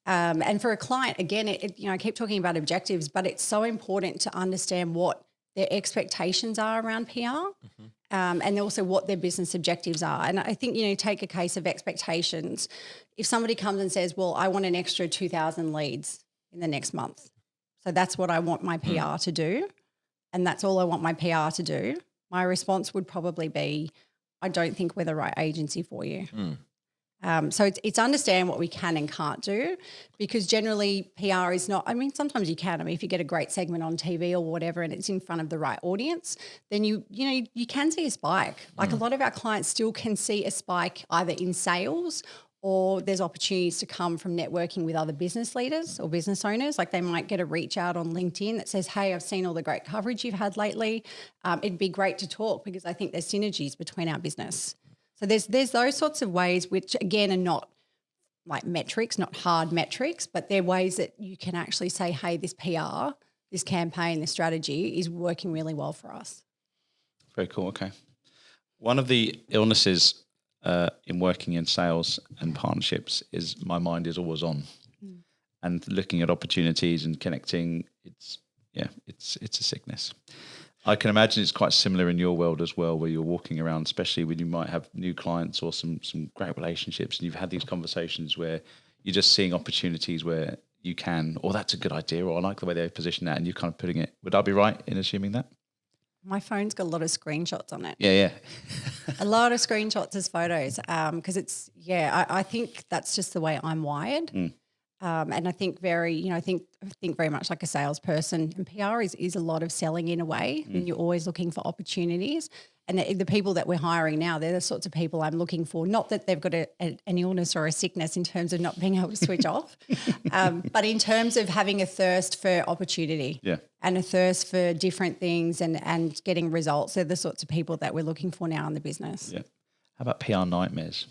And for a client, again, I keep talking about objectives, but it's so important to understand what their expectations are around PR. And also what their business objectives are. And I think, take a case of expectations. If somebody comes and says, well, I want an extra 2,000 leads in the next month. So that's what I want my PR to do. And that's all I want my PR to do. My response would probably be, I don't think we're the right agency for you. So it's understand what we can and can't do, because generally PR is not, sometimes you can. If you get a great segment on TV or whatever and it's in front of the right audience, then you can see a spike. Like a lot of our clients still can see a spike either in sales or there's opportunities to come from networking with other business leaders or business owners. Like they might get a reach out on LinkedIn that says, hey, I've seen all the great coverage you've had lately. It'd be great to talk because I think there's synergies between our business. So there's those sorts of ways, which again are not like metrics, not hard metrics, but they're ways that you can actually say, hey, this PR, this campaign, this strategy is working really well for us. Very cool. Okay. One of the illnesses in working in sales and partnerships is my mind is always on and looking at opportunities and connecting. It's a sickness. I can imagine it's quite similar in your world as well, where you're walking around, especially when you might have new clients or some great relationships, and you've had these conversations where you're just seeing opportunities where you can, or that's a good idea, or I like the way they position that, and you're kind of putting it. Would I be right in assuming that? My phone's got a lot of screenshots on it. Yeah. A lot of screenshots as photos, because it's I think that's just the way I'm wired. And I think I think very much like a salesperson, and PR is a lot of selling in a way. And you're always looking for opportunities. And the people that we're hiring now, they're the sorts of people I'm looking for. Not that they've got an illness or a sickness in terms of not being able to switch off, but in terms of having a thirst for opportunity and a thirst for different things and getting results. They're the sorts of people that we're looking for now in the business. Yeah. How about PR nightmares?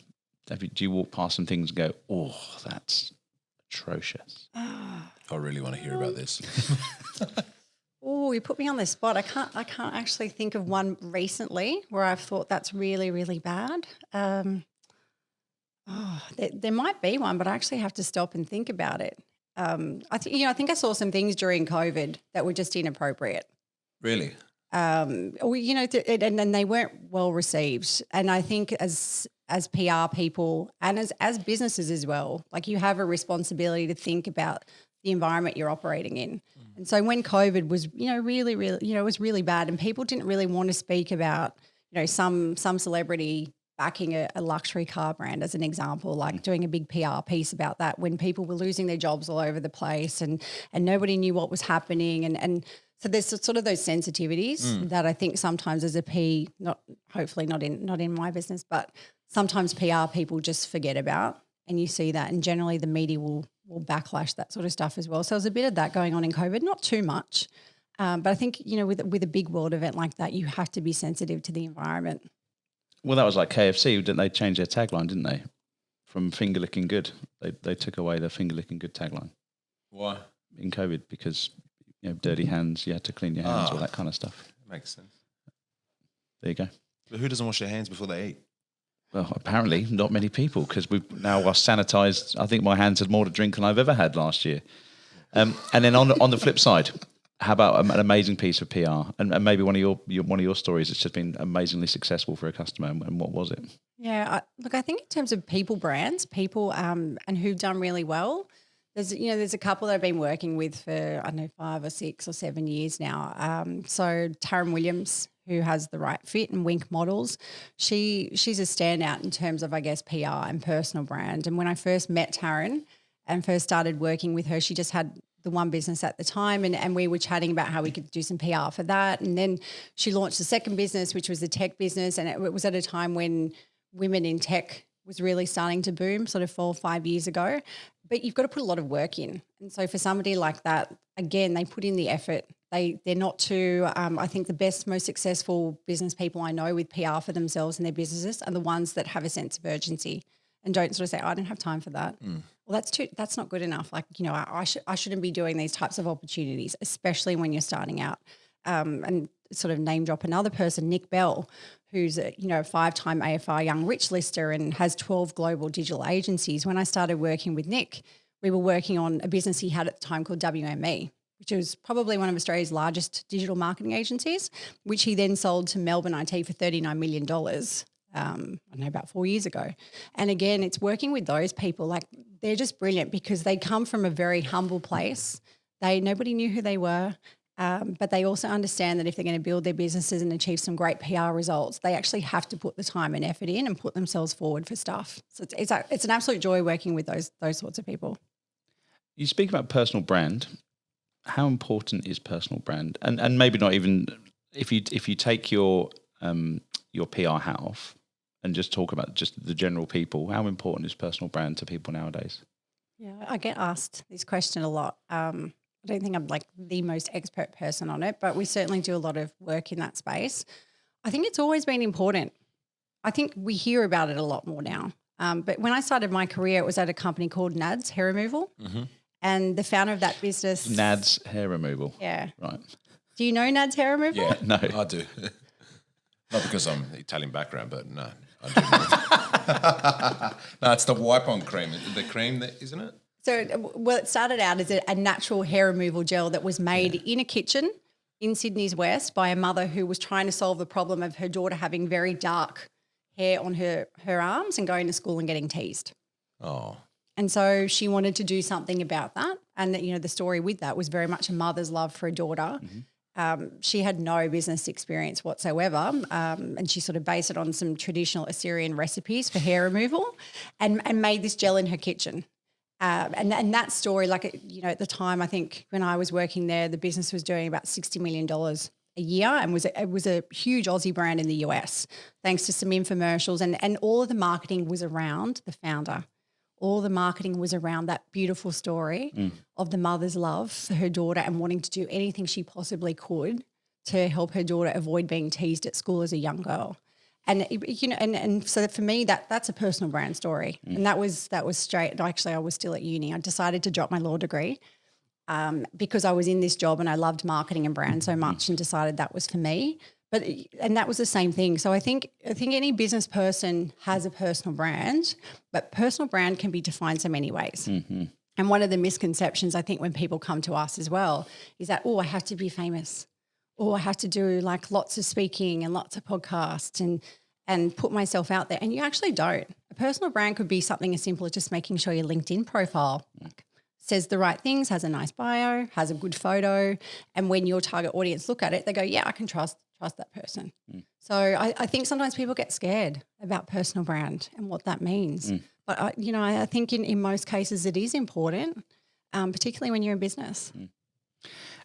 Do you walk past some things and go, oh, that's atrocious? I really want to hear about this. Oh, you put me on the spot. I can't actually think of one recently where I've thought that's really, really bad. There might be one, but I actually have to stop and think about it. I think I saw some things during COVID that were just inappropriate. Really? And they weren't well received. And I think as PR people and as businesses as well, like you have a responsibility to think about the environment you're operating in. And so when COVID was, really, really, it was really bad, and people didn't really want to speak about, some celebrity backing a luxury car brand as an example, like doing a big PR piece about that when people were losing their jobs all over the place and nobody knew what was happening. And so there's sort of those sensitivities that I think sometimes as a hopefully not in my business, but sometimes PR people just forget about, and you see that, and generally the media will backlash that sort of stuff as well. So there's a bit of that going on in COVID, not too much, but I think with a big world event like that, you have to be sensitive to the environment. Well, that was like KFC, didn't they? Change their tagline, didn't they? From finger licking good, they took away the finger licking good tagline. Why? In COVID, because dirty hands, you had to clean your hands, all that kind of stuff. Makes sense. There you go. But who doesn't wash their hands before they eat? Well, apparently not many people, because we now are sanitised. I think my hands had more to drink than I've ever had last year. And then on the flip side, how about an amazing piece of PR and maybe one of your stories that's just been amazingly successful for a customer, and what was it? Yeah, I think in terms of people brands, and who've done really well. There's a couple that I've been working with for 5 or 6 or 7 years now. So Taryn Williams, who has The Right Fit and Wink Models, she's a standout in terms of, I guess, PR and personal brand. And when I first met Taryn and first started working with her, she just had the one business at the time, and we were chatting about how we could do some PR for that. And then she launched the second business, which was the tech business, and it was at a time when women in tech was really starting to boom, sort of 4 or 5 years ago. But you've got to put a lot of work in. And so for somebody like that, again, they put in the effort. They're not too, I think the best, most successful business people I know with PR for themselves and their businesses are the ones that have a sense of urgency and don't sort of say, I don't have time for that. Well, that's not good enough. Like, you know, I shouldn't be doing these types of opportunities, especially when you're starting out. And sort of name drop another person, Nick Bell, who's a 5-time AFR Young Rich lister and has 12 global digital agencies. When I started working with Nick, we were working on a business he had at the time called WME, which was probably one of Australia's largest digital marketing agencies, which he then sold to Melbourne IT for $39 million. I don't know, about 4 years ago. And again, it's working with those people. Like, they're just brilliant because they come from a very humble place. Nobody knew who they were. But they also understand that if they're going to build their businesses and achieve some great PR results, they actually have to put the time and effort in and put themselves forward for stuff. So it's an absolute joy working with those sorts of people. You speak about personal brand. How important is personal brand? And maybe not even if you take your PR hat off and just talk about just the general people. How important is personal brand to people nowadays? Yeah, I get asked this question a lot. I don't think I'm like the most expert person on it, but we certainly do a lot of work in that space. I think it's always been important. I think we hear about it a lot more now. But when I started my career, it was at a company called Nads Hair Removal. Mm-hmm. And the founder of that business... Nads Hair Removal. Yeah. Right. Do you know Nads Hair Removal? Yeah, No. I do. Not because I'm Italian background, but no, I do. No, it's the wipe-on cream. The cream, isn't it? So, well, it started out as a natural hair removal gel that was made in a kitchen in Sydney's West by a mother who was trying to solve the problem of her daughter having very dark hair on her arms and going to school and getting teased. Oh. And so she wanted to do something about that. And, the story with that was very much a mother's love for a daughter. Mm-hmm. She had no business experience whatsoever, and she sort of based it on some traditional Assyrian recipes for hair removal and made this gel in her kitchen. And that story, at the time, I think when I was working there, the business was doing about $60 million a year and it was a huge Aussie brand in the US, thanks to some infomercials. And all of the marketing was around the founder. All the marketing was around that beautiful story of the mother's love for her daughter and wanting to do anything she possibly could to help her daughter avoid being teased at school as a young girl. And and so for me that's a personal brand story, and that was straight. Actually, I was still at uni. I decided to drop my law degree because I was in this job and I loved marketing and brand so much, and decided that was for me. And that was the same thing. So I think any business person has a personal brand, but personal brand can be defined so many ways. Mm-hmm. And one of the misconceptions I think when people come to us as well is that, I have to be famous. Or I have to do lots of speaking and lots of podcasts and put myself out there. And you actually don't. A personal brand could be something as simple as just making sure your LinkedIn profile says the right things, has a nice bio, has a good photo. And when your target audience look at it, they go, yeah, I can trust that person. So I think sometimes people get scared about personal brand and what that means. But, I think in most cases it is important, particularly when you're in business.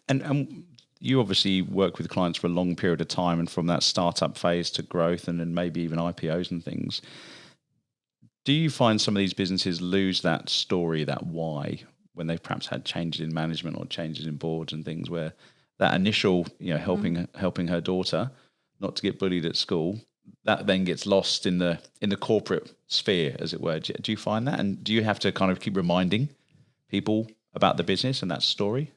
And you obviously work with clients for a long period of time, and from that startup phase to growth and then maybe even IPOs and things. Do you find some of these businesses lose that story, that why, when they've perhaps had changes in management or changes in boards and things, where that initial, helping her daughter not to get bullied at school, that then gets lost in the corporate sphere, as it were? Do you find that? And do you have to kind of keep reminding people about the business and that story?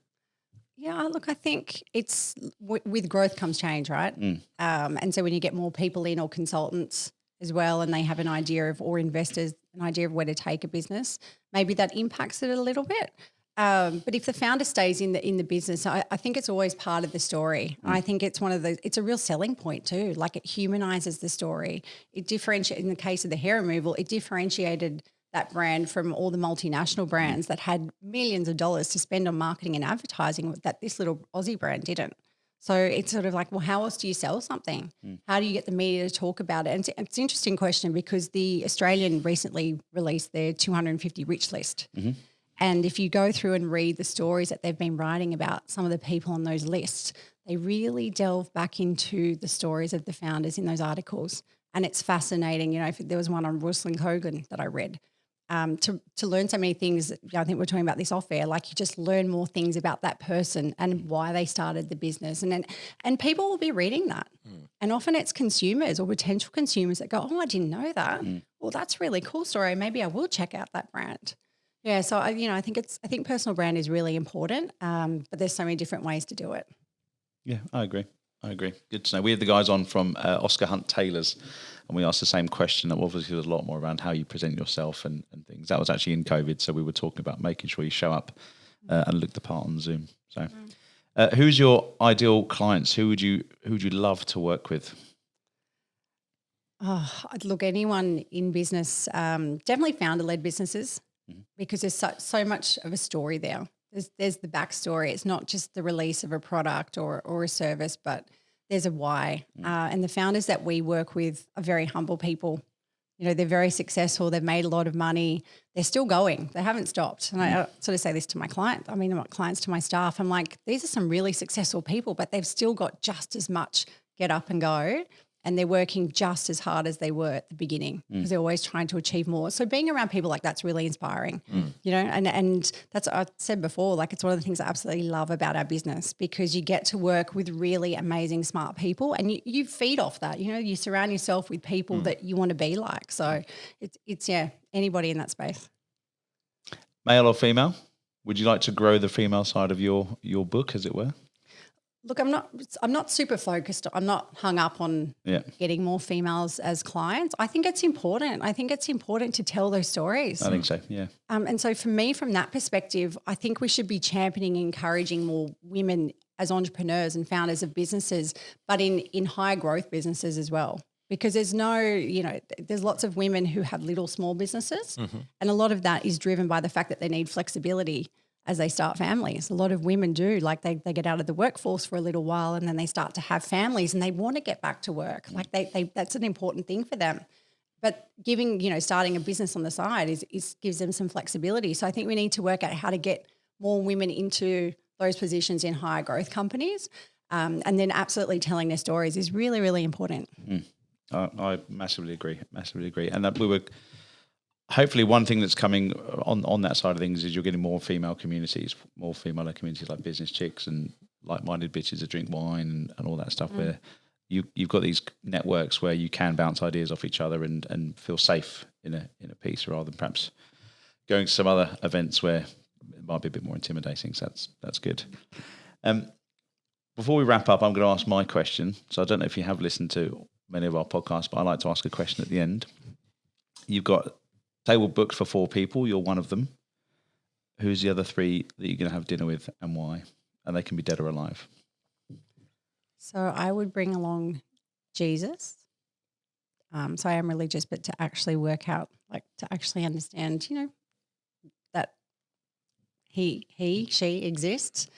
Yeah, look, I think it's with growth comes change, right? And so when you get more people in or consultants as well, and they have an idea of, or investors, an idea of where to take a business, maybe that impacts it a little bit. But if the founder stays in the business, I think it's always part of the story. I think it's it's a real selling point too. Like, it humanizes the story. It differentiates, in the case of the hair removal, it differentiated that brand from all the multinational brands that had millions of dollars to spend on marketing and advertising that this little Aussie brand didn't. So it's sort of like, well, how else do you sell something? How do you get the media to talk about it? And it's an interesting question because the Australian recently released their 250 rich list. Mm-hmm. And if you go through and read the stories that they've been writing about some of the people on those lists, they really delve back into the stories of the founders in those articles. And it's fascinating. There was one on Ruslan Kogan that I read. To learn so many things. I think we're talking about this off air, you just learn more things about that person and why they started the business. And people will be reading that And often it's consumers or potential consumers that go, oh, I didn't know that. Well, that's a really cool story. Maybe I will check out that brand. Yeah, so I think personal brand is really important, but there's so many different ways to do it. Yeah, I agree. Good to know. We had the guys on from Oscar Hunt Taylors, and we asked the same question. Obviously, there's a lot more around how you present yourself and things. That was actually in COVID, so we were talking about making sure you show up and look the part on Zoom. So, who's your ideal clients? Who would you love to work with? Oh, look, anyone in business, definitely founder-led businesses, because there's so much of a story there. There's the backstory. It's not just the release of a product or a service, but there's a why. And the founders that we work with are very humble people. You know, they're very successful. They've made a lot of money. They're still going. They haven't stopped. And I sort of say this to my clients. I mean, my clients, to my staff. I'm like, these are some really successful people, but they've still got just as much get up and go. And they're working just as hard as they were at the beginning, because they're always trying to achieve more. So being around people like that's really inspiring, you know, and that's what I said before, like it's one of the things I absolutely love about our business, because you get to work with really amazing, smart people, and you feed off that, you know, you surround yourself with people that you want to be like. So it's anybody in that space. Male or female? Would you like to grow the female side of your book, as it were? Look, I'm not super focused. I'm not hung up on getting more females as clients. I think it's important. To tell those stories. I think so, yeah. And so for me, from that perspective, I think we should be championing, encouraging more women as entrepreneurs and founders of businesses, but in high growth businesses as well. Because there's lots of women who have little small businesses, and a lot of that is driven by the fact that they need flexibility as they start families. A lot of women do, like they get out of the workforce for a little while and then they start to have families and they want to get back to work. Like they that's an important thing for them. But starting a business on the side gives them some flexibility. So I think we need to work out how to get more women into those positions in higher growth companies. And then absolutely telling their stories is really, really important. I massively agree. And that we were... Hopefully one thing that's coming on that side of things is you're getting more female communities, more female communities like Business Chicks and like-minded bitches that drink wine and all that stuff, where you've got these networks where you can bounce ideas off each other and feel safe in a piece, rather than perhaps going to some other events where it might be a bit more intimidating. So that's good. Before we wrap up, I'm going to ask my question. So I don't know if you have listened to many of our podcasts, but I like to ask a question at the end. You've got table booked for 4 people. You're one of them. Who's the other 3 that you're going to have dinner with, and why? And they can be dead or alive. So I would bring along Jesus. So I am religious, but to actually work out, to actually understand, that she exists,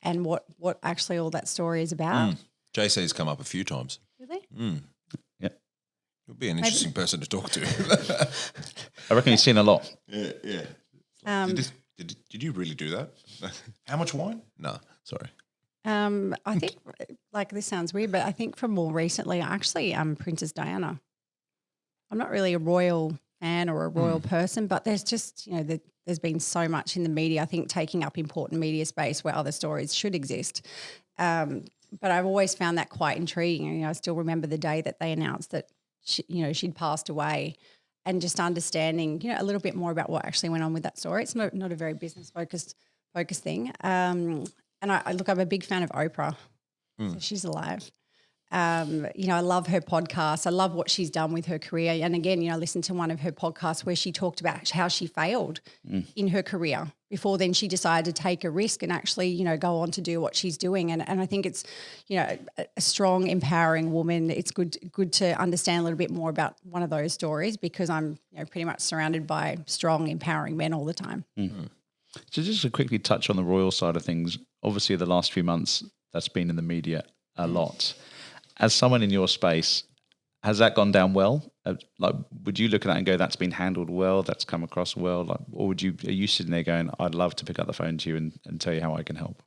and what actually all that story is about. JC's come up a few times. Really? You'll be an interesting person to talk to. I reckon you've seen a lot. Yeah. Did you really do that? How much wine? No, sorry. I think, this sounds weird, but I think from more recently, actually, Princess Diana. I'm not really a royal fan or a royal person, but there's just, there's been so much in the media, I think, taking up important media space where other stories should exist. But I've always found that quite intriguing. I still remember the day that they announced that she'd passed away, and just understanding, a little bit more about what actually went on with that story. It's not a very business focused thing. And I'm a big fan of Oprah. So she's alive. I love her podcast. I love what she's done with her career. And again, I listened to one of her podcasts where she talked about how she failed in her career before then she decided to take a risk and actually, go on to do what she's doing. And I think it's, a strong, empowering woman. It's good to understand a little bit more about one of those stories, because I'm, pretty much surrounded by strong, empowering men all the time. So just to quickly touch on the royal side of things, obviously the last few months that's been in the media a lot. As someone in your space, has that gone down well? Would you look at that and go, that's been handled well, that's come across well? Or are you sitting there going, I'd love to pick up the phone to you and tell you how I can help?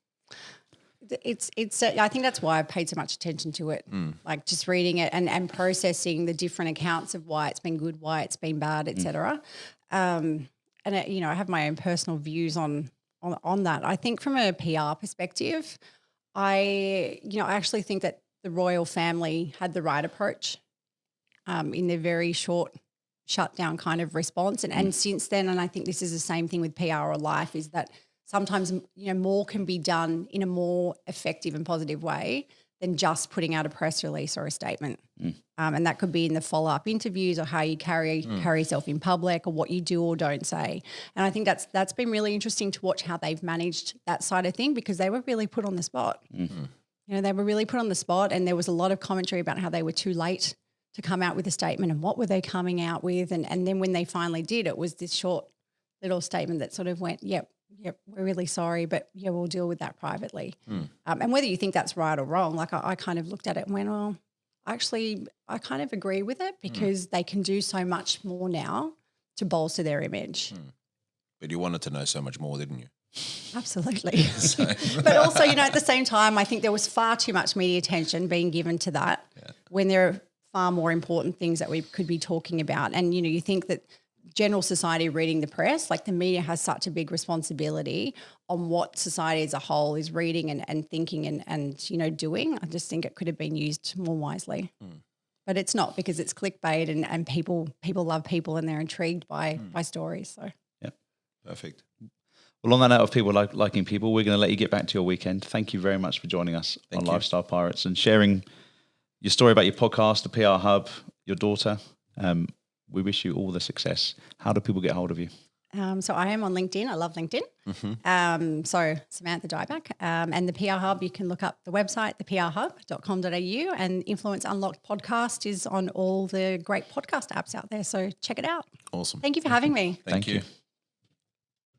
It's. I think that's why I paid so much attention to it, just reading it and processing the different accounts of why it's been good, why it's been bad, etc. And I have my own personal views on that. I think from a PR perspective, I actually think that the royal family had the right approach in their very short shutdown kind of response. And since then, and I think this is the same thing with PR or life, is that sometimes, more can be done in a more effective and positive way than just putting out a press release or a statement. And that could be in the follow-up interviews or how you carry yourself in public or what you do or don't say. And I think that's been really interesting to watch how they've managed that side of thing, because they were really put on the spot. They were really put on the spot, and there was a lot of commentary about how they were too late to come out with a statement and what were they coming out with. And then when they finally did, it was this short little statement that sort of went, yep, we're really sorry, but we'll deal with that privately. And whether you think that's right or wrong, like I kind of looked at it and went, oh, actually, I kind of agree with it, because they can do so much more now to bolster their image. But you wanted to know so much more, didn't you? Absolutely. But also, at the same time, I think there was far too much media attention being given to that when there are far more important things that we could be talking about. And, you think that general society reading the press, like the media has such a big responsibility on what society as a whole is reading and thinking and doing. I just think it could have been used more wisely. But it's not, because it's clickbait and people love people and they're intrigued by stories. So yeah, perfect. Well, on that note of people liking people, we're going to let you get back to your weekend. Thank you very much for joining us on Lifestyle Pirates and sharing your story about your podcast, the PR Hub, your daughter. We wish you all the success. How do people get hold of you? So I am on LinkedIn. I love LinkedIn. So Samantha Dybac. And the PR Hub, you can look up the website, theprhub.com.au, and Influence Unlocked podcast is on all the great podcast apps out there. So check it out. Awesome. Thank you for having me. Thank you.